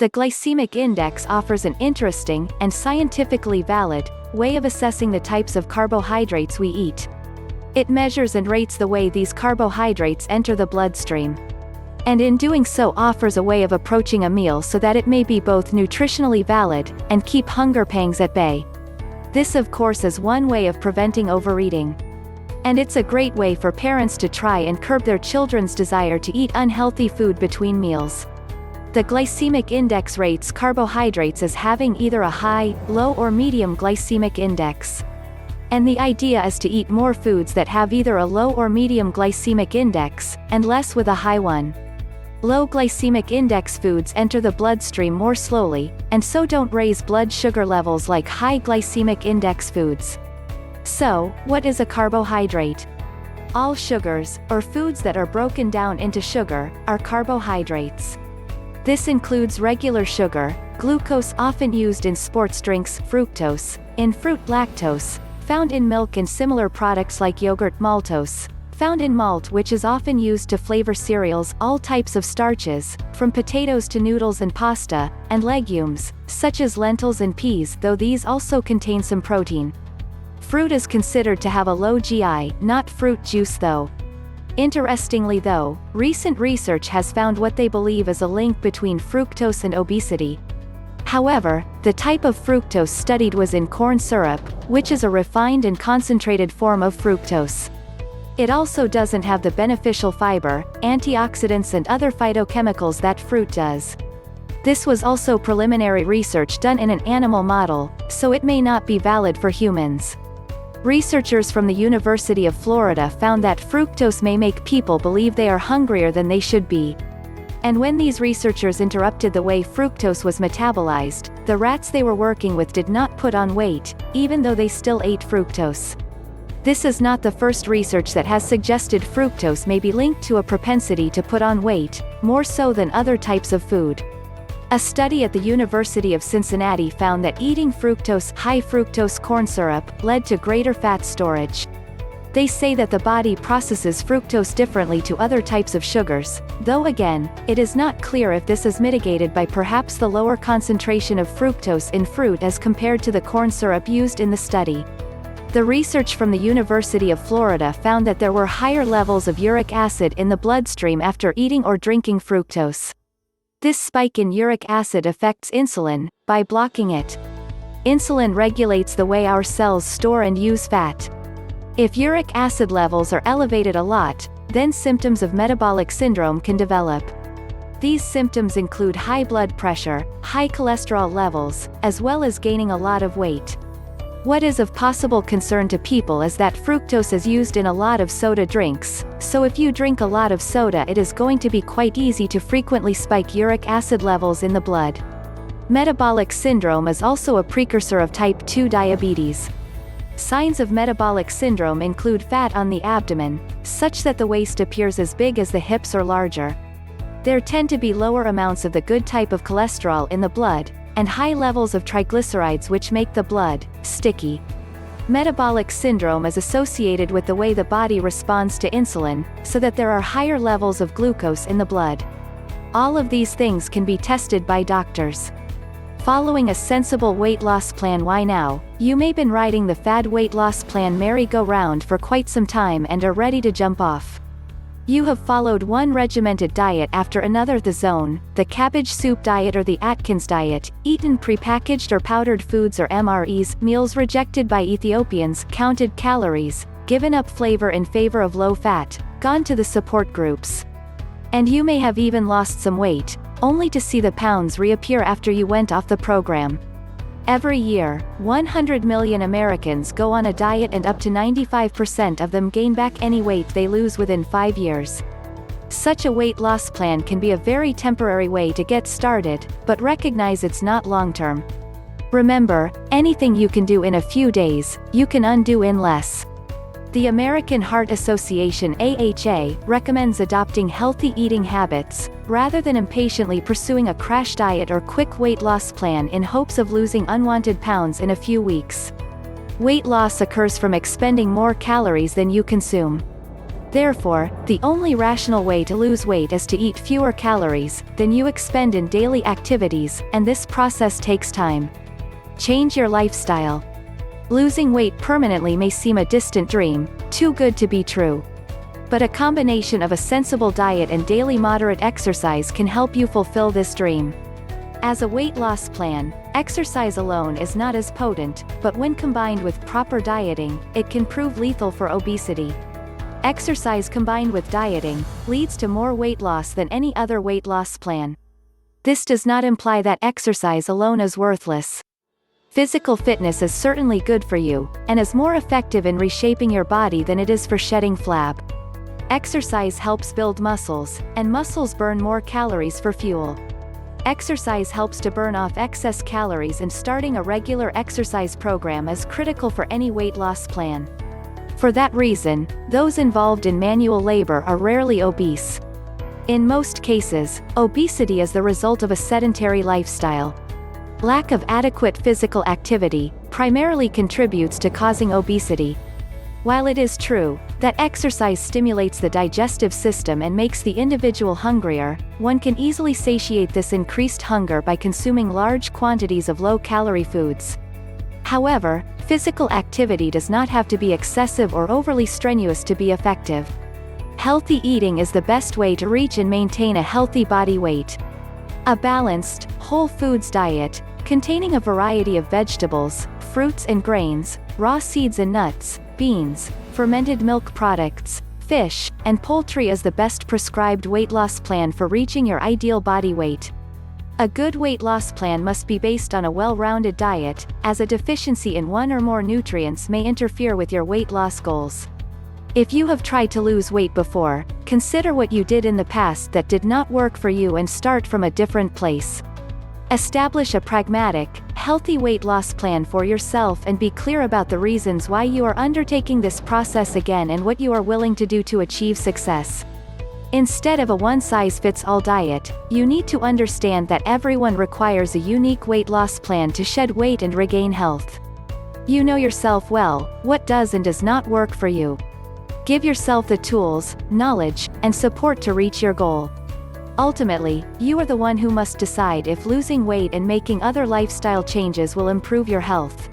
The glycemic index offers an interesting, and scientifically valid, way of assessing the types of carbohydrates we eat. It measures and rates the way these carbohydrates enter the bloodstream. And in doing so offers a way of approaching a meal so that it may be both nutritionally valid, and keep hunger pangs at bay. This of course is one way of preventing overeating. And it's a great way for parents to try and curb their children's desire to eat unhealthy food between meals. The glycemic index rates carbohydrates as having either a high, low or medium glycemic index. And the idea is to eat more foods that have either a low or medium glycemic index, and less with a high one. Low glycemic index foods enter the bloodstream more slowly, and so don't raise blood sugar levels like high glycemic index foods. So, what is a carbohydrate? All sugars, or foods that are broken down into sugar, are carbohydrates. This includes regular sugar, glucose often used in sports drinks, fructose, in fruit lactose, found in milk and similar products like yogurt, maltose, found in malt which is often used to flavor cereals, all types of starches, from potatoes to noodles and pasta, and legumes, such as lentils and peas, though these also contain some protein. Fruit is considered to have a low GI, not fruit juice though. Interestingly though, recent research has found what they believe is a link between fructose and obesity. However, the type of fructose studied was in corn syrup, which is a refined and concentrated form of fructose. It also doesn't have the beneficial fiber, antioxidants and other phytochemicals that fruit does. This was also preliminary research done in an animal model, so it may not be valid for humans. Researchers from the University of Florida found that fructose may make people believe they are hungrier than they should be. And when these researchers interrupted the way fructose was metabolized, the rats they were working with did not put on weight, even though they still ate fructose. This is not the first research that has suggested fructose may be linked to a propensity to put on weight, more so than other types of food. A study at the University of Cincinnati found that eating fructose, high fructose corn syrup, led to greater fat storage. They say that the body processes fructose differently to other types of sugars, though again, it is not clear if this is mitigated by perhaps the lower concentration of fructose in fruit as compared to the corn syrup used in the study. The research from the University of Florida found that there were higher levels of uric acid in the bloodstream after eating or drinking fructose. This spike in uric acid affects insulin, by blocking it. Insulin regulates the way our cells store and use fat. If uric acid levels are elevated a lot, then symptoms of metabolic syndrome can develop. These symptoms include high blood pressure, high cholesterol levels, as well as gaining a lot of weight. What is of possible concern to people is that fructose is used in a lot of soda drinks, so if you drink a lot of soda it is going to be quite easy to frequently spike uric acid levels in the blood. Metabolic syndrome is also a precursor of type 2 diabetes. Signs of metabolic syndrome include fat on the abdomen, such that the waist appears as big as the hips or larger. There tend to be lower amounts of the good type of cholesterol in the blood, and high levels of triglycerides which make the blood sticky. Metabolic syndrome is associated with the way the body responds to insulin, so that there are higher levels of glucose in the blood. All of these things can be tested by doctors. Following a sensible weight loss plan. Why now? You may have been riding the fad weight loss plan merry-go-round for quite some time and are ready to jump off. You have followed one regimented diet after another: the zone, the cabbage soup diet or the Atkins diet, eaten prepackaged or powdered foods or MREs, meals rejected by Ethiopians, counted calories, given up flavor in favor of low fat, gone to the support groups. And you may have even lost some weight, only to see the pounds reappear after you went off the program. Every year, 100 million Americans go on a diet and up to 95% of them gain back any weight they lose within 5 years. Such a weight loss plan can be a very temporary way to get started, but recognize it's not long-term. Remember, anything you can do in a few days, you can undo in less. The American Heart Association (AHA) recommends adopting healthy eating habits, rather than impatiently pursuing a crash diet or quick weight loss plan in hopes of losing unwanted pounds in a few weeks. Weight loss occurs from expending more calories than you consume. Therefore, the only rational way to lose weight is to eat fewer calories than you expend in daily activities, and this process takes time. Change your lifestyle. Losing weight permanently may seem a distant dream, too good to be true. But a combination of a sensible diet and daily moderate exercise can help you fulfill this dream. As a weight loss plan, exercise alone is not as potent, but when combined with proper dieting, it can prove lethal for obesity. Exercise combined with dieting leads to more weight loss than any other weight loss plan. This does not imply that exercise alone is worthless. Physical fitness is certainly good for you, and is more effective in reshaping your body than it is for shedding flab. Exercise helps build muscles, and muscles burn more calories for fuel. Exercise helps to burn off excess calories, and starting a regular exercise program is critical for any weight loss plan. For that reason, those involved in manual labor are rarely obese. In most cases, obesity is the result of a sedentary lifestyle. Lack of adequate physical activity primarily contributes to causing obesity. While it is true that exercise stimulates the digestive system and makes the individual hungrier, one can easily satiate this increased hunger by consuming large quantities of low-calorie foods. However, physical activity does not have to be excessive or overly strenuous to be effective. Healthy eating is the best way to reach and maintain a healthy body weight. A balanced, whole foods diet, containing a variety of vegetables, fruits and grains, raw seeds and nuts, beans, fermented milk products, fish, and poultry is the best prescribed weight loss plan for reaching your ideal body weight. A good weight loss plan must be based on a well-rounded diet, as a deficiency in one or more nutrients may interfere with your weight loss goals. If you have tried to lose weight before, consider what you did in the past that did not work for you and start from a different place. Establish a pragmatic, healthy weight loss plan for yourself and be clear about the reasons why you are undertaking this process again and what you are willing to do to achieve success. Instead of a one-size-fits-all diet, you need to understand that everyone requires a unique weight loss plan to shed weight and regain health. You know yourself well, what does and does not work for you. Give yourself the tools, knowledge, and support to reach your goal. Ultimately, you are the one who must decide if losing weight and making other lifestyle changes will improve your health.